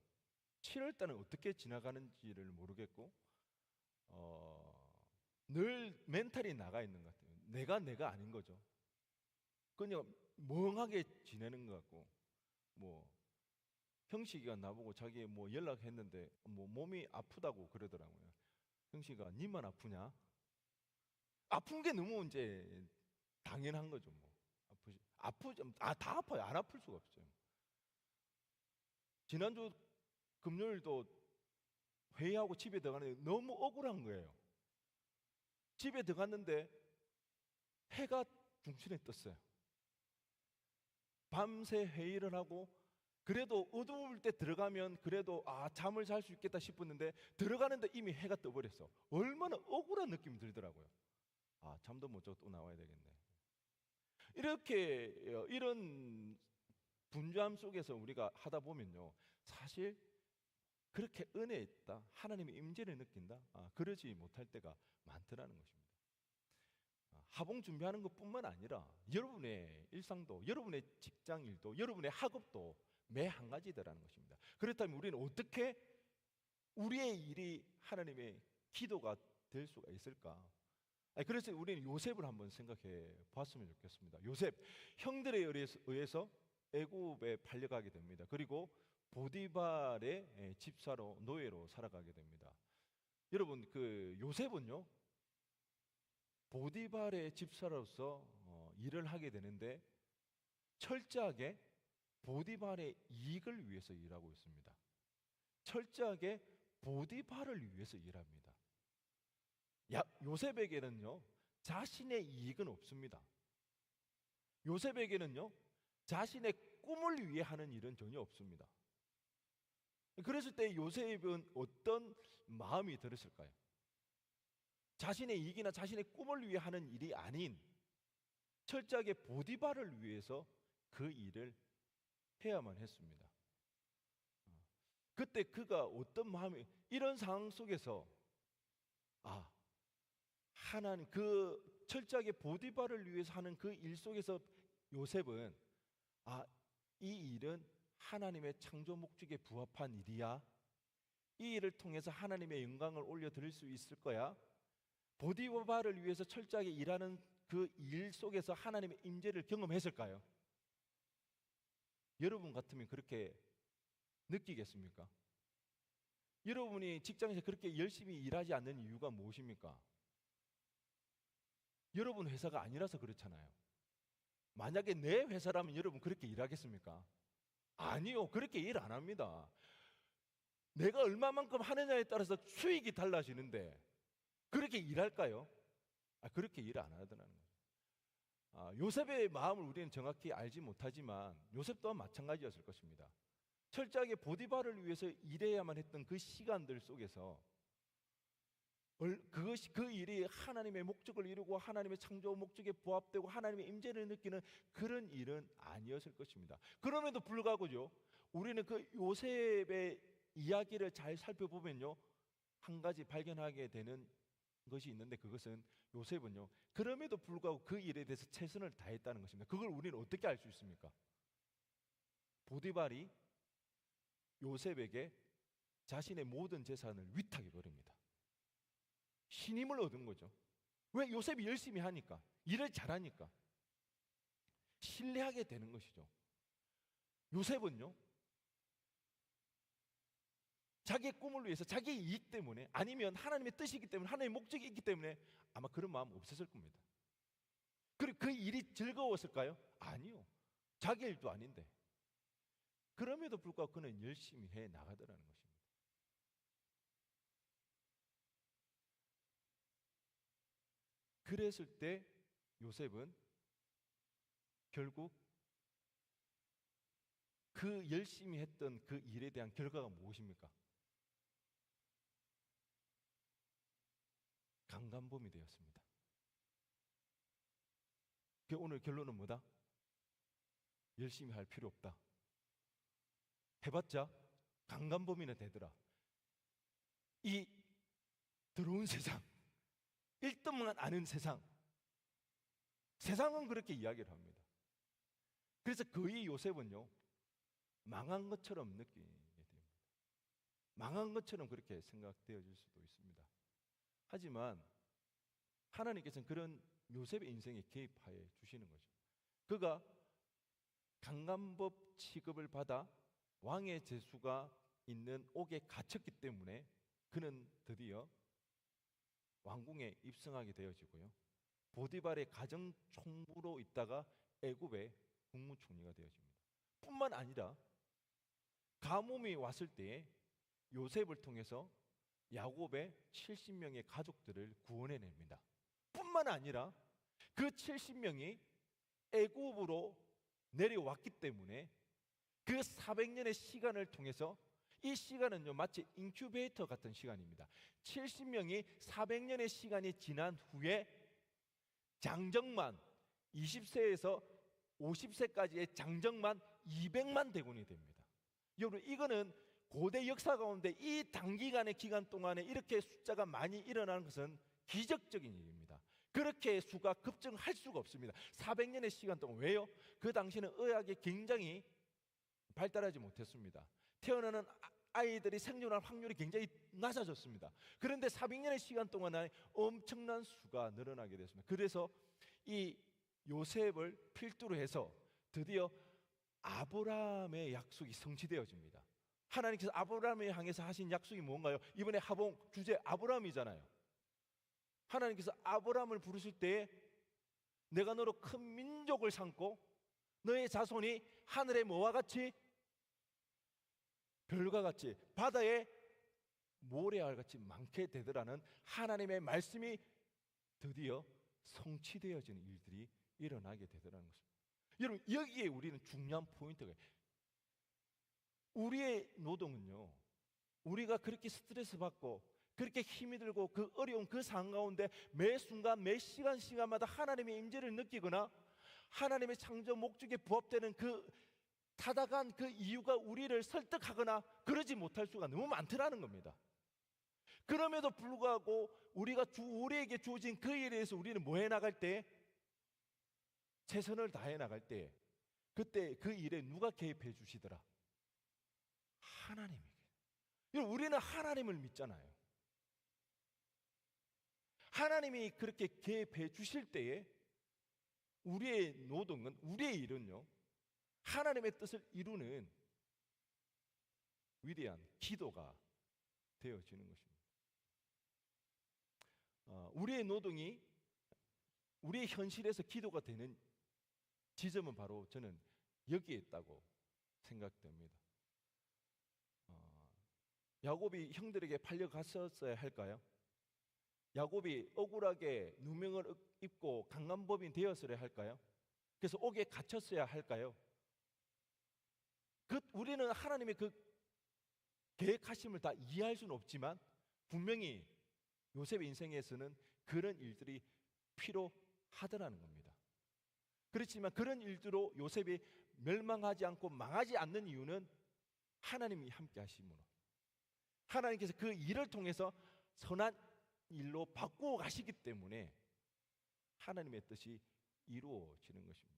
Speaker 1: 7월 달은 어떻게 지나가는지를 모르겠고 늘 멘탈이 나가 있는 것 같아요. 내가 아닌 거죠. 그냥 멍하게 지내는 것 같고, 형식이가 나보고 자기 연락했는데 몸이 아프다고 그러더라고요. 형식이가 니만 아프냐? 아픈 게 너무 이제 당연한 거죠. 다 아파요. 안 아플 수가 없어요. 지난주 금요일도 회의하고 집에 들어가는데 너무 억울한 거예요. 집에 들어갔는데 해가 중천에 떴어요. 밤새 회의를 하고 그래도 어두울 때 들어가면 그래도 잠을 잘 수 있겠다 싶었는데 들어가는데 이미 해가 떠버렸어. 얼마나 억울한 느낌이 들더라고요. 잠도 못 자고 또 나와야 되겠네. 이렇게 이런 분주함 속에서 우리가 하다 보면요, 사실 그렇게 은혜 있다, 하나님의 임재를 느낀다, 그러지 못할 때가 많더라는 것입니다. 하봉 준비하는 것뿐만 아니라 여러분의 일상도, 여러분의 직장 일도, 여러분의 학업도 매 한 가지더라는 것입니다. 그렇다면 우리는 어떻게 우리의 일이 하나님의 기도가 될 수가 있을까? 그래서 우리는 요셉을 한번 생각해 봤으면 좋겠습니다. 요셉, 형들에 의해서 애굽에 팔려가게 됩니다. 그리고 보디발의 집사로 노예로 살아가게 됩니다. 여러분, 그 요셉은요, 보디발의 집사로서 일을 하게 되는데 철저하게 보디발의 이익을 위해서 일하고 있습니다. 철저하게 보디발을 위해서 일합니다. 요셉에게는요, 자신의 이익은 없습니다. 요셉에게는요, 자신의 꿈을 위해 하는 일은 전혀 없습니다. 그랬을 때 요셉은 어떤 마음이 들었을까요? 자신의 이익이나 자신의 꿈을 위해 하는 일이 아닌 철저하게 보디발을 위해서 그 일을 해야만 했습니다. 그때 그가 어떤 마음이, 이런 상황 속에서 하나님, 그 철저하게 보디발을 위해서 하는 그 일 속에서 요셉은 이 일은 하나님의 창조 목적에 부합한 일이야. 이 일을 통해서 하나님의 영광을 올려드릴 수 있을 거야. 보디발을 위해서 철저하게 일하는 그 일 속에서 하나님의 임재를 경험했을까요? 여러분 같으면 그렇게 느끼겠습니까? 여러분이 직장에서 그렇게 열심히 일하지 않는 이유가 무엇입니까? 여러분 회사가 아니라서 그렇잖아요. 만약에 내 회사라면 여러분 그렇게 일하겠습니까? 아니요, 그렇게 일 안 합니다. 내가 얼마만큼 하느냐에 따라서 수익이 달라지는데 그렇게 일할까요? 그렇게 일 안 하더라는 거죠. 요셉의 마음을 우리는 정확히 알지 못하지만 요셉 또한 마찬가지였을 것입니다. 철저하게 보디발을 위해서 일해야만 했던 그 시간들 속에서 그 일이 하나님의 목적을 이루고 하나님의 창조 목적에 부합되고 하나님의 임재를 느끼는 그런 일은 아니었을 것입니다. 그럼에도 불구하고요, 우리는 그 요셉의 이야기를 잘 살펴보면요, 한 가지 발견하게 되는 것이 있는데, 그것은 요셉은요, 그럼에도 불구하고 그 일에 대해서 최선을 다했다는 것입니다. 그걸 우리는 어떻게 알 수 있습니까? 보디발이 요셉에게 자신의 모든 재산을 위탁해 버립니다. 신임을 얻은 거죠. 왜? 요셉이 열심히 하니까, 일을 잘하니까 신뢰하게 되는 것이죠. 요셉은요, 자기의 꿈을 위해서, 자기의 이익 때문에, 아니면 하나님의 뜻이기 때문에, 하나님의 목적이 있기 때문에 아마 그런 마음 없었을 겁니다. 그리고 그 일이 즐거웠을까요? 아니요. 자기 일도 아닌데. 그럼에도 불구하고 그는 열심히 해 나가더라는 것입니다. 그랬을 때 요셉은 결국 그 열심히 했던 그 일에 대한 결과가 무엇입니까? 강간범이 되었습니다. 오늘 결론은 뭐다? 열심히 할 필요 없다. 해봤자 강간범이는 되더라. 이 더러운 세상, 1등만 아는 세상, 세상은 그렇게 이야기를 합니다. 그래서 거의 요셉은요, 망한 것처럼 느끼게 됩니다. 망한 것처럼 그렇게 생각되어질 수도 있습니다. 하지만 하나님께서는 그런 요셉의 인생에 개입하여 주시는 거죠. 그가 강간법 취급을 받아 왕의 제수가 있는 옥에 갇혔기 때문에 그는 드디어 왕궁에 입성하게 되어지고요, 보디발의 가정 총무로 있다가 애굽의 국무총리가 되어집니다. 뿐만 아니라 가뭄이 왔을 때에 요셉을 통해서 야곱의 70명의 가족들을 구원해냅니다. 뿐만 아니라 그 70명이 애굽으로 내려왔기 때문에 그 400년의 시간을 통해서, 이 시간은요 마치 인큐베이터 같은 시간입니다. 70명이 400년의 시간이 지난 후에 장정만, 20세에서 50세까지의 장정만 200만 대군이 됩니다. 여러분, 이거는 고대 역사 가운데 이 단기간의 기간 동안에 이렇게 숫자가 많이 일어나는 것은 기적적인 일입니다. 그렇게 수가 급증할 수가 없습니다. 400년의 시간 동안. 왜요? 그 당시는 의학이 굉장히 발달하지 못했습니다. 태어나는 아이들이 생존할 확률이 굉장히 낮아졌습니다. 그런데 400년의 시간 동안에 엄청난 수가 늘어나게 됐습니다. 그래서 이 요셉을 필두로 해서 드디어 아브라함의 약속이 성취되어집니다. 하나님께서 아브라함을 향해서 하신 약속이 뭔가요? 이번에 하봉 주제 아브라함이잖아요. 하나님께서 아브라함을 부르실 때에 내가 너로 큰 민족을 삼고 너의 자손이 하늘의 뭐와 같이? 별과 같이 바다의 모래알 같이 많게 되더라는 하나님의 말씀이 드디어 성취되어지는 일들이 일어나게 되더라는 것입니다. 여러분, 여기에 우리는 중요한 포인트가 있어요. 우리의 노동은요, 우리가 그렇게 스트레스 받고 그렇게 힘이 들고 그 어려운 그 상황 가운데 매 순간 매 시간마다 하나님의 임재를 느끼거나 하나님의 창조 목적에 부합되는 그 타당한 그 이유가 우리를 설득하거나 그러지 못할 수가 너무 많더라는 겁니다. 그럼에도 불구하고 우리에게 주어진 그 일에 대해서 우리는 뭐 해나갈 때? 최선을 다해 나갈 때 그때 그 일에 누가 개입해 주시더라? 하나님이. 우리는 하나님을 믿잖아요. 하나님이 그렇게 개입해 주실 때에 우리의 노동은, 우리의 일은요, 하나님의 뜻을 이루는 위대한 기도가 되어지는 것입니다. 우리의 노동이 우리의 현실에서 기도가 되는 지점은 바로 저는 여기에 있다고 생각됩니다. 야곱이 형들에게 팔려갔었어야 할까요? 야곱이 억울하게 누명을 입고 강간법인 되었어야 할까요? 그래서 옥에 갇혔어야 할까요? 우리는 하나님의 그 계획하심을 다 이해할 수는 없지만 분명히 요셉의 인생에서는 그런 일들이 필요하더라는 겁니다. 그렇지만 그런 일들로 요셉이 멸망하지 않고 망하지 않는 이유는 하나님이 함께 하심으로, 하나님께서 그 일을 통해서 선한 일로 바꾸어 가시기 때문에 하나님의 뜻이 이루어지는 것입니다.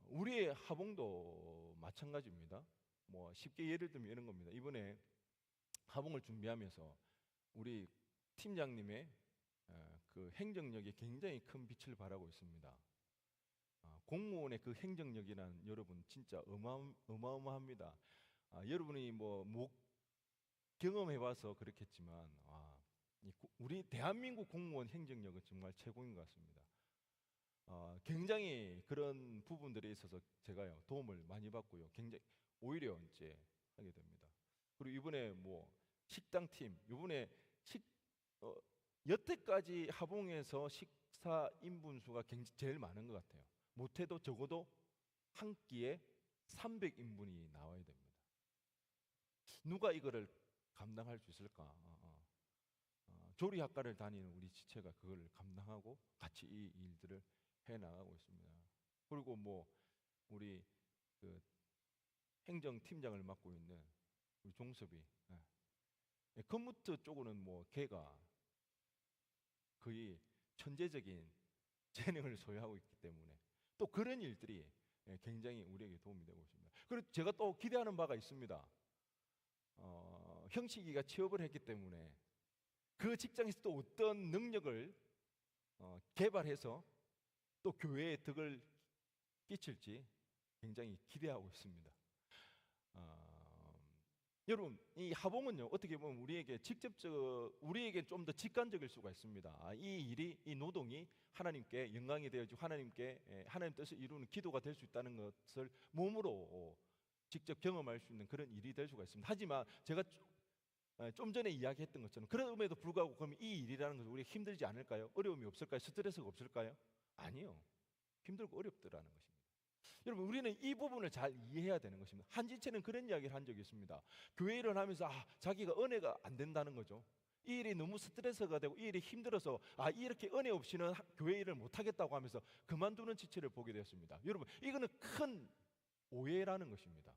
Speaker 1: 우리의 하봉도 마찬가지입니다. 뭐 쉽게 예를 들면 이런 겁니다. 이번에 하봉을 준비하면서 우리 팀장님의 그 행정력이 굉장히 큰 빛을 발하고 있습니다. 공무원의 그 행정력이란 여러분 진짜 어마어마합니다. 여러분이 뭐 경험해봐서 그렇겠지만 우리 대한민국 공무원 행정력은 정말 최고인 것 같습니다. 굉장히 그런 부분들에 있어서 제가요 도움을 많이 받고요. 굉장히 오히려 이제 하게 됩니다. 그리고 이번에 뭐 식당팀, 이번에 여태까지 하봉에서 식사 인분수가 제일 많은 것 같아요. 못해도 적어도 한 끼에 300인분이 나와야 됩니다. 누가 이거를 감당할 수 있을까? 조리학과를 다니는 우리 지체가 그걸 감당하고 같이 이 일들을 해나가고 있습니다. 그리고 뭐 우리 그 행정팀장을 맡고 있는 우리 종섭이, 컴퓨터 쪽으로는 뭐 걔가 거의 천재적인 재능을 소유하고 있기 때문에 또 그런 일들이 굉장히 우리에게 도움이 되고 있습니다. 그리고 제가 또 기대하는 바가 있습니다. 형식이가 취업을 했기 때문에 그 직장에서 또 어떤 능력을 개발해서 또 교회에 덕을 끼칠지 굉장히 기대하고 있습니다. 여러분, 이 하봉은요 어떻게 보면 우리에게 우리에게 좀 더 직관적일 수가 있습니다. 이 노동이 하나님께 영광이 되어지고 하나님 뜻을 이루는 기도가 될 수 있다는 것을 몸으로 직접 경험할 수 있는 그런 일이 될 수가 있습니다. 하지만 제가 좀 전에 이야기했던 것처럼 그럼에도 불구하고 그럼 이 일이라는 것은 우리가 힘들지 않을까요? 어려움이 없을까요? 스트레스가 없을까요? 아니요. 힘들고 어렵더라는 것입니다. 여러분, 우리는 이 부분을 잘 이해해야 되는 것입니다. 한 지체는 그런 이야기를 한 적이 있습니다. 교회 일을 하면서 자기가 은혜가 안 된다는 거죠. 이 일이 너무 스트레스가 되고 이 일이 힘들어서 이렇게 은혜 없이는 교회 일을 못 하겠다고 하면서 그만두는 지체를 보게 되었습니다. 여러분, 이거는 큰 오해라는 것입니다.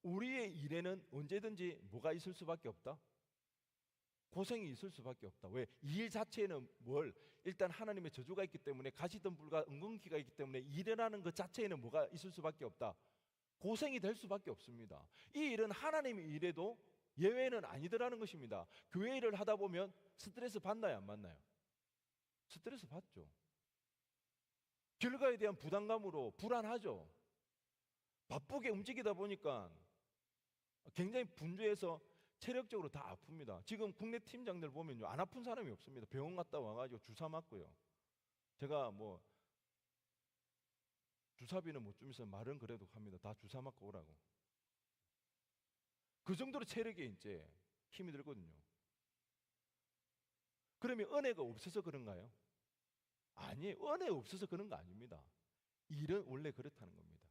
Speaker 1: 우리의 일에는 언제든지 뭐가 있을 수밖에 없다? 고생이 있을 수밖에 없다. 왜? 이 일 자체에는 일단 하나님의 저주가 있기 때문에 가시덤불과 은근키가 있기 때문에 일이라는 것 자체에는 뭐가 있을 수밖에 없다? 고생이 될 수밖에 없습니다. 이 일은 하나님의 일에도 예외는 아니더라는 것입니다. 교회 일을 하다 보면 스트레스 받나요? 안 받나요? 스트레스 받죠. 결과에 대한 부담감으로 불안하죠. 바쁘게 움직이다 보니까 굉장히 분주해서 체력적으로 다 아픕니다. 지금 국내 팀장들 보면요, 안 아픈 사람이 없습니다. 병원 갔다 와가지고 주사 맞고요. 제가 뭐 주사비는 못 주면서 말은 그래도 합니다. 다 주사 맞고 오라고. 그 정도로 체력이 이제 힘이 들거든요. 그러면 은혜가 없어서 그런가요? 아니에요. 은혜 없어서 그런 거 아닙니다. 일은 원래 그렇다는 겁니다.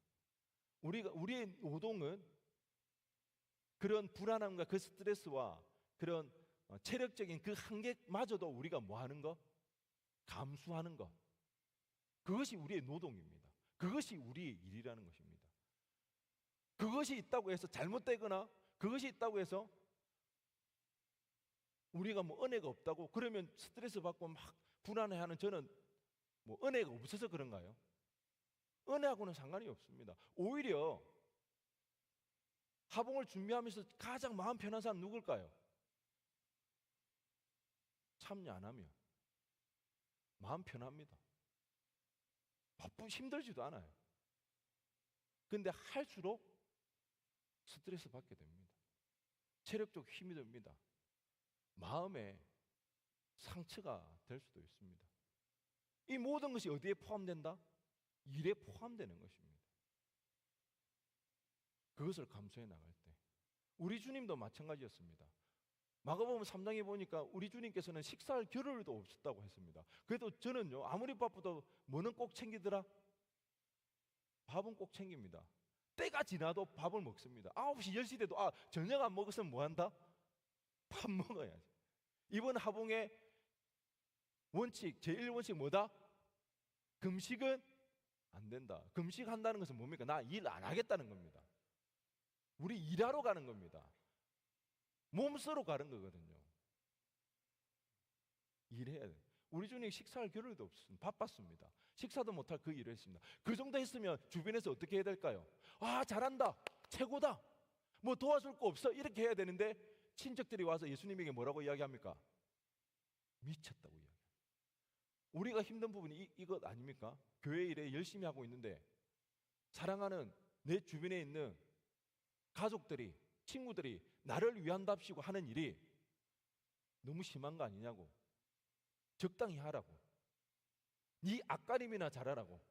Speaker 1: 우리의 노동은 그런 불안함과 그 스트레스와 그런 체력적인 그 한계마저도 우리가 뭐 하는 거? 감수하는 것. 그것이 우리의 노동입니다. 그것이 우리의 일이라는 것입니다. 그것이 있다고 해서 잘못되거나 그것이 있다고 해서 우리가 뭐 은혜가 없다고 그러면 스트레스 받고 막 불안해하는 저는 뭐 은혜가 없어서 그런가요? 은혜하고는 상관이 없습니다. 오히려 하봉을 준비하면서 가장 마음 편한 사람 누굴까요? 참여 안 하면 마음 편합니다. 바쁘고 힘들지도 않아요. 근데 할수록 스트레스 받게 됩니다. 체력적 힘이 듭니다. 마음에 상처가 될 수도 있습니다. 이 모든 것이 어디에 포함된다? 일에 포함되는 것입니다. 그것을 감수해 나갈 때 우리 주님도 마찬가지였습니다. 마가복음 3장에 보니까 우리 주님께서는 식사할 겨를도 없었다고 했습니다. 그래도 저는요, 아무리 바빠도 뭐는 꼭 챙기더라? 밥은 꼭 챙깁니다. 때가 지나도 밥을 먹습니다. 9시 10시 돼도 저녁 안 먹었으면 뭐 한다? 밥 먹어야지. 이번 하봉의 원칙, 제1원칙 뭐다? 금식은 안 된다. 금식한다는 것은 뭡니까? 나 일 안 하겠다는 겁니다. 우리 일하러 가는 겁니다. 몸쓰러 가는 거거든요. 일해야 돼. 우리 주님 식사할 겨를도 없습니다. 바빴습니다. 식사도 못할 그 일을 했습니다. 그 정도 했으면 주변에서 어떻게 해야 될까요? 잘한다, 최고다, 뭐 도와줄 거 없어, 이렇게 해야 되는데 친척들이 와서 예수님에게 뭐라고 이야기합니까? 미쳤다고 이야기합니다. 우리가 힘든 부분이 이것 아닙니까? 교회 일에 열심히 하고 있는데 사랑하는 내 주변에 있는 가족들이, 친구들이 나를 위한답시고 하는 일이 너무 심한 거 아니냐고, 적당히 하라고, 네 앞가림이나 잘하라고.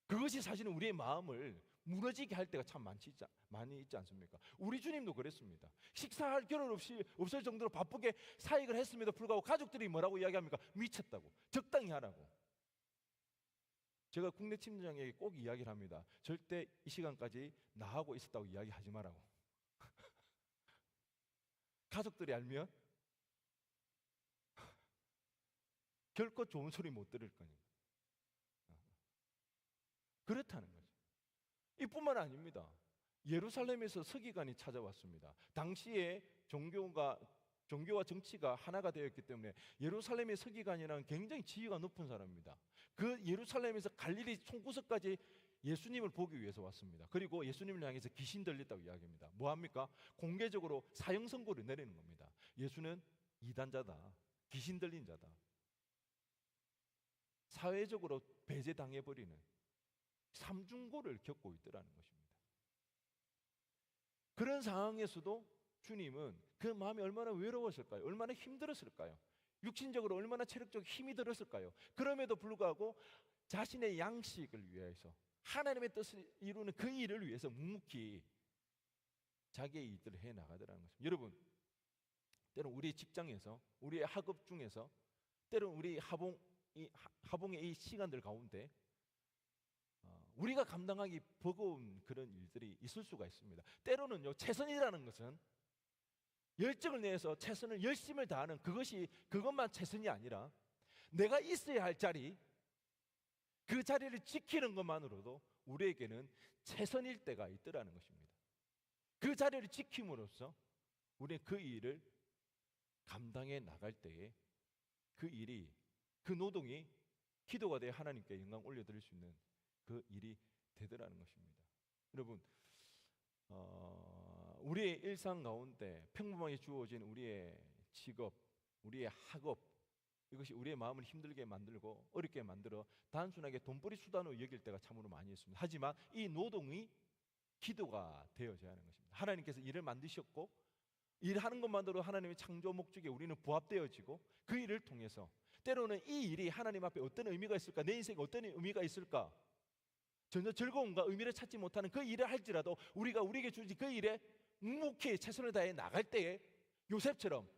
Speaker 1: 그것이 사실은 우리의 마음을 무너지게 할 때가 참 많이 있지 않습니까? 우리 주님도 그랬습니다. 식사할 겨를 없이 없을 정도로 바쁘게 사역을 했음에도 불구하고 가족들이 뭐라고 이야기합니까? 미쳤다고, 적당히 하라고. 제가 국내 팀장에게 꼭 이야기를 합니다. 절대 이 시간까지 나하고 있었다고 이야기하지 말라고. 가족들이 알면 결코 좋은 소리 못 들을 거니까. 그렇다는 거죠. 이뿐만 아닙니다. 예루살렘에서 서기관이 찾아왔습니다. 당시에 종교와 정치가 하나가 되었기 때문에 예루살렘의 서기관이란 굉장히 지위가 높은 사람입니다. 그 예루살렘에서 갈릴리 총구석까지 예수님을 보기 위해서 왔습니다. 그리고 예수님을 향해서 귀신 들렸다고 이야기합니다. 뭐합니까? 공개적으로 사형 선고를 내리는 겁니다. 예수는 이단자다, 귀신 들린 자다, 사회적으로 배제당해버리는 삼중고를 겪고 있더라는 것입니다. 그런 상황에서도 주님은 그 마음이 얼마나 외로웠을까요? 얼마나 힘들었을까요? 육신적으로 얼마나 체력적 힘이 들었을까요? 그럼에도 불구하고 자신의 양식을 위해서, 하나님의 뜻을 이루는 그 일을 위해서 묵묵히 자기의 일들을 해나가더라는 것입니다. 여러분, 때론 우리 직장에서, 우리의 학업 중에서, 때론 우리 하봉의 이 시간들 가운데 우리가 감당하기 버거운 그런 일들이 있을 수가 있습니다. 때로는요, 최선이라는 것은 열정을 내서 최선을 열심을 다하는 그것만 최선이 아니라 내가 있어야 할 자리, 그 자리를 지키는 것만으로도 우리에게는 최선일 때가 있더라는 것입니다. 그 자리를 지킴으로써 우리는 그 일을 감당해 나갈 때에 그 노동이 기도가 되어 하나님께 영광 올려드릴 수 있는 그 일이 되더라는 것입니다. 여러분, 우리의 일상 가운데 평범하게 주어진 우리의 직업, 우리의 학업, 이것이 우리의 마음을 힘들게 만들고 어렵게 만들어 단순하게 돈벌이 수단으로 여길 때가 참으로 많이 있습니다. 하지만 이 노동이 기도가 되어져야 하는 것입니다. 하나님께서 일을 만드셨고 일하는 것만으로 하나님의 창조 목적에 우리는 부합되어지고 그 일을 통해서 때로는 이 일이 하나님 앞에 어떤 의미가 있을까? 내 인생에 어떤 의미가 있을까? 전혀 즐거움과 의미를 찾지 못하는 그 일을 할지라도 우리가 우리에게 주어진 그 일에 묵묵히 최선을 다해 나갈 때에 요셉처럼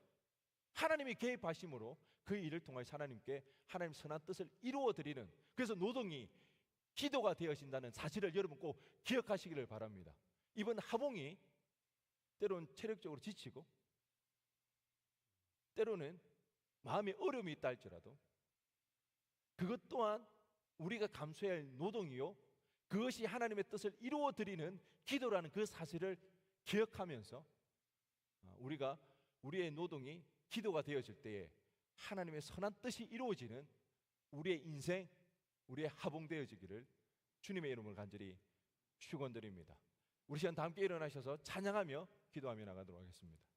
Speaker 1: 하나님이 개입하심으로 그 일을 통해서 하나님께 하나님 선한 뜻을 이루어 드리는, 그래서 노동이 기도가 되어진다는 사실을 여러분 꼭 기억하시기를 바랍니다. 이번 하봉이 때로는 체력적으로 지치고 때로는 마음에 어려움이 있다 할지라도 그것 또한 우리가 감수해야 할 노동이요, 그것이 하나님의 뜻을 이루어 드리는 기도라는 그 사실을 기억하면서 우리가 우리의 노동이 기도가 되어질 때에 하나님의 선한 뜻이 이루어지는 우리의 인생, 우리의 하봉되어지기를 주님의 이름으로 간절히 축원드립니다. 우리 시간 다 함께 일어나셔서 찬양하며 기도하며 나가도록 하겠습니다.